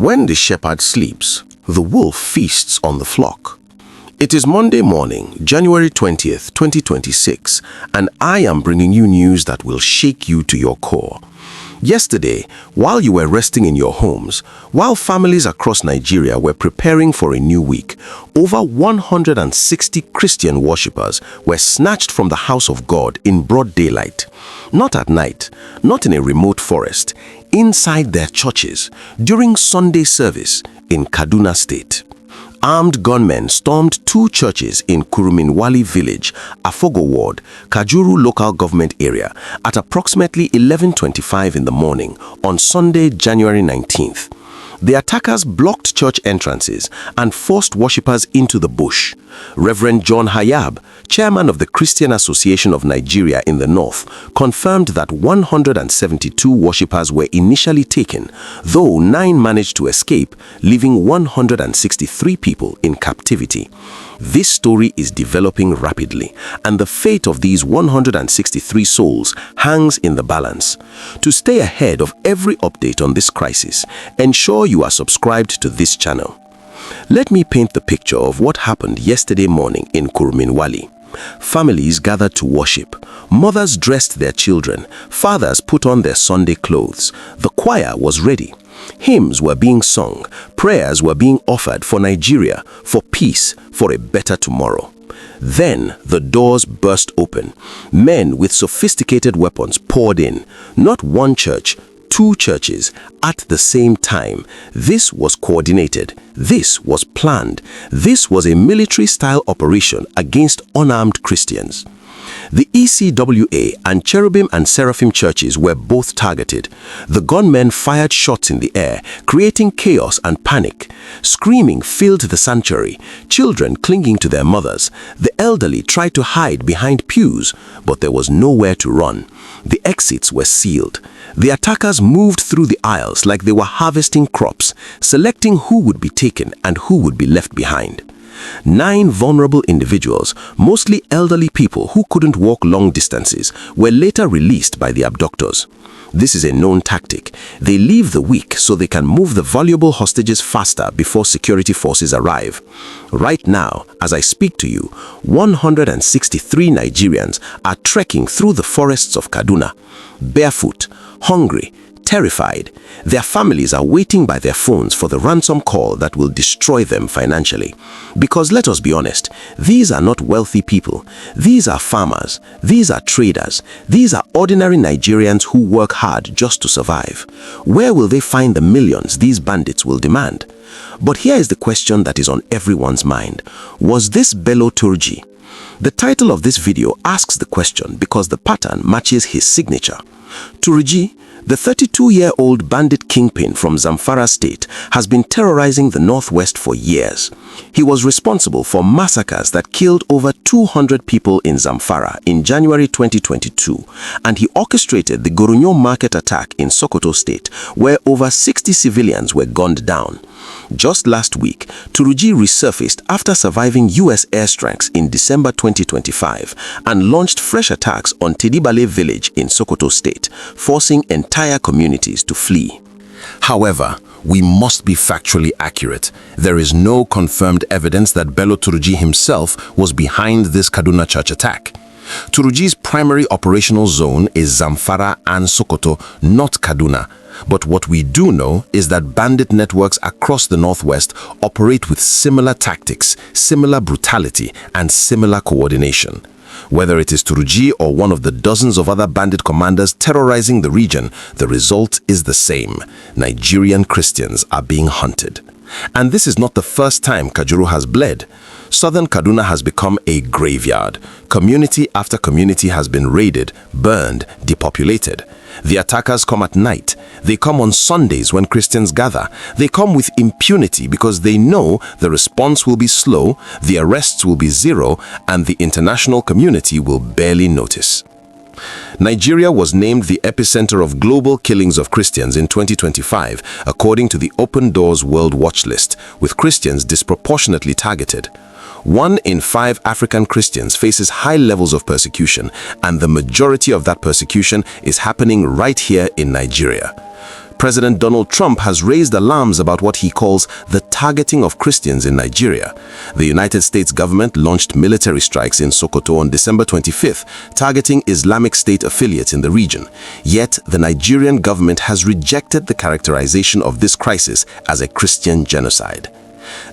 When the shepherd sleeps, the wolf feasts on the flock. It is Monday morning, January 20th, 2026, and I am bringing you news that will shake you to your core. Yesterday, while you were resting in your homes, while families across Nigeria were preparing for a new week, over 160 Christian worshippers were snatched from the house of God in broad daylight. Not at night, not in a remote forest, inside their churches, during Sunday service in Kaduna State. Armed gunmen stormed two churches in Kuruminwali village, Afogo ward, Kajuru Local Government area at approximately 11:25 in the morning on Sunday, January 19th. The attackers blocked church entrances and forced worshippers into the bush. Reverend John Hayab, chairman of the Christian Association of Nigeria in the north, confirmed that 172 worshippers were initially taken, though 9 managed to escape, leaving 163 people in captivity. This story is developing rapidly, and the fate of these 163 souls hangs in the balance. To stay ahead of every update on this crisis, ensure you are subscribed to this channel. Let me paint the picture of what happened yesterday morning in Kuruminwali. Families gathered to worship. Mothers dressed their children. Fathers put on their Sunday clothes. The choir was ready. Hymns were being sung. Prayers were being offered for Nigeria, for peace, for a better tomorrow. Then the doors burst open. Men with sophisticated weapons poured in. Not one church, 2 churches at the same time. This was coordinated. This was planned. This was a military-style operation against unarmed Christians. The ECWA and Cherubim and Seraphim churches were both targeted. The gunmen fired shots in the air, creating chaos and panic. Screaming filled the sanctuary, children clinging to their mothers. The elderly tried to hide behind pews, but there was nowhere to run. The exits were sealed. The attackers moved through the aisles like they were harvesting crops, selecting who would be taken and who would be left behind. 9 vulnerable individuals, mostly elderly people who couldn't walk long distances, were later released by the abductors. This is a known tactic. They leave the weak so they can move the valuable hostages faster before security forces arrive. Right now, as I speak to you, 163 Nigerians are trekking through the forests of Kaduna, barefoot, hungry, terrified. Their families are waiting by their phones for the ransom call that will destroy them financially. Because let us be honest, these are not wealthy people. These are farmers. These are traders. These are ordinary Nigerians who work hard just to survive. Where will they find the millions these bandits will demand? But here is the question that is on everyone's mind. Was this Bello TURJI? The title of this video asks the question because the pattern matches his signature. TURJI, the 32-year-old bandit kingpin from Zamfara state, has been terrorizing the northwest for years. He was responsible for massacres that killed over 200 people in Zamfara in January 2022, and he orchestrated the Goronyo market attack in Sokoto state, where over 60 civilians were gunned down. Just last week, TURJI resurfaced after surviving U.S. airstrikes in December 2025 and launched fresh attacks on Tedibale village in Sokoto state, forcing entire communities to flee. However, we must be factually accurate. There is no confirmed evidence that Bello TURJI himself was behind this Kaduna church attack. TURJI's primary operational zone is Zamfara and Sokoto, not Kaduna. But what we do know is that bandit networks across the northwest operate with similar tactics, similar brutality, and similar coordination. Whether it is TURJI or one of the dozens of other bandit commanders terrorizing the region, the result is the same. Nigerian Christians are being hunted. And this is not the first time Kajuru has bled. Southern Kaduna has become a graveyard. Community after community has been raided, burned, depopulated. The attackers come at night. They come on Sundays when Christians gather. They come with impunity because they know the response will be slow, the arrests will be zero, and the international community will barely notice. Nigeria was named the epicenter of global killings of Christians in 2025, according to the Open Doors World Watch List, with Christians disproportionately targeted. 1 in 5 African Christians faces high levels of persecution, and the majority of that persecution is happening right here in Nigeria. President Donald Trump has raised alarms about what he calls the targeting of Christians in Nigeria. The United States government launched military strikes in Sokoto on December 25th, targeting Islamic State affiliates in the region. Yet, the Nigerian government has rejected the characterization of this crisis as a Christian genocide.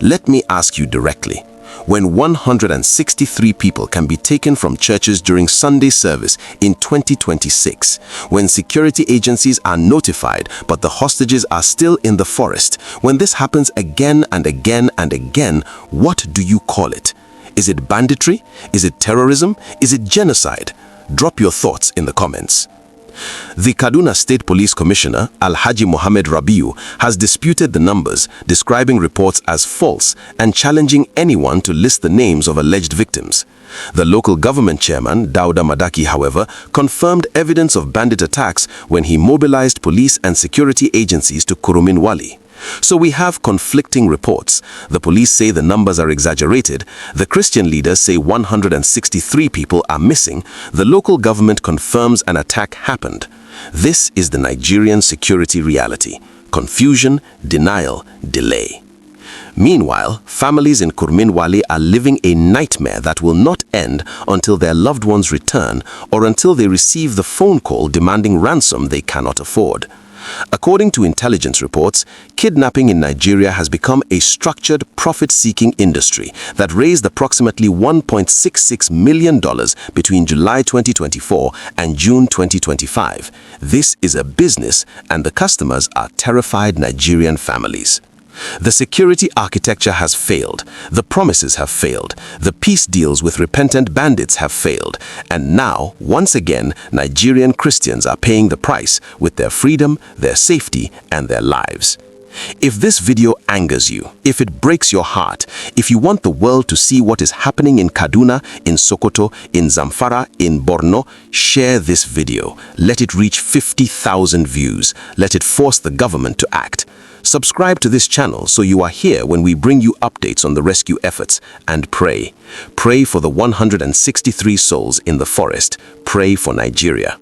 Let me ask you directly. When 163 people can be taken from churches during Sunday service in 2026, when security agencies are notified but the hostages are still in the forest, when this happens again and again and again, what do you call it? Is it banditry? Is it terrorism? Is it genocide? Drop your thoughts in the comments. The Kaduna State Police Commissioner, Alhaji Mohammed Rabiu, has disputed the numbers, describing reports as false and challenging anyone to list the names of alleged victims. The local government chairman, Dauda Madaki, however, confirmed evidence of bandit attacks when he mobilized police and security agencies to Kuruminwali. So we have conflicting reports. The police say the numbers are exaggerated. The Christian leaders say 163 people are missing. The local government confirms an attack happened. This is the Nigerian security reality: confusion, denial, delay. Meanwhile, families in Kurminwali are living a nightmare that will not end until their loved ones return or until they receive the phone call demanding ransom they cannot afford. According to intelligence reports, kidnapping in Nigeria has become a structured, profit-seeking industry that raised approximately $1.66 million between July 2024 and June 2025. This is a business, and the customers are terrified Nigerian families. The security architecture has failed, the promises have failed, the peace deals with repentant bandits have failed, and now, once again, Nigerian Christians are paying the price with their freedom, their safety, and their lives. If this video angers you, if it breaks your heart, if you want the world to see what is happening in Kaduna, in Sokoto, in Zamfara, in Borno, share this video. Let it reach 50,000 views. Let it force the government to act. Subscribe to this channel so you are here when we bring you updates on the rescue efforts, and pray. Pray for the 163 souls in the forest. Pray for Nigeria.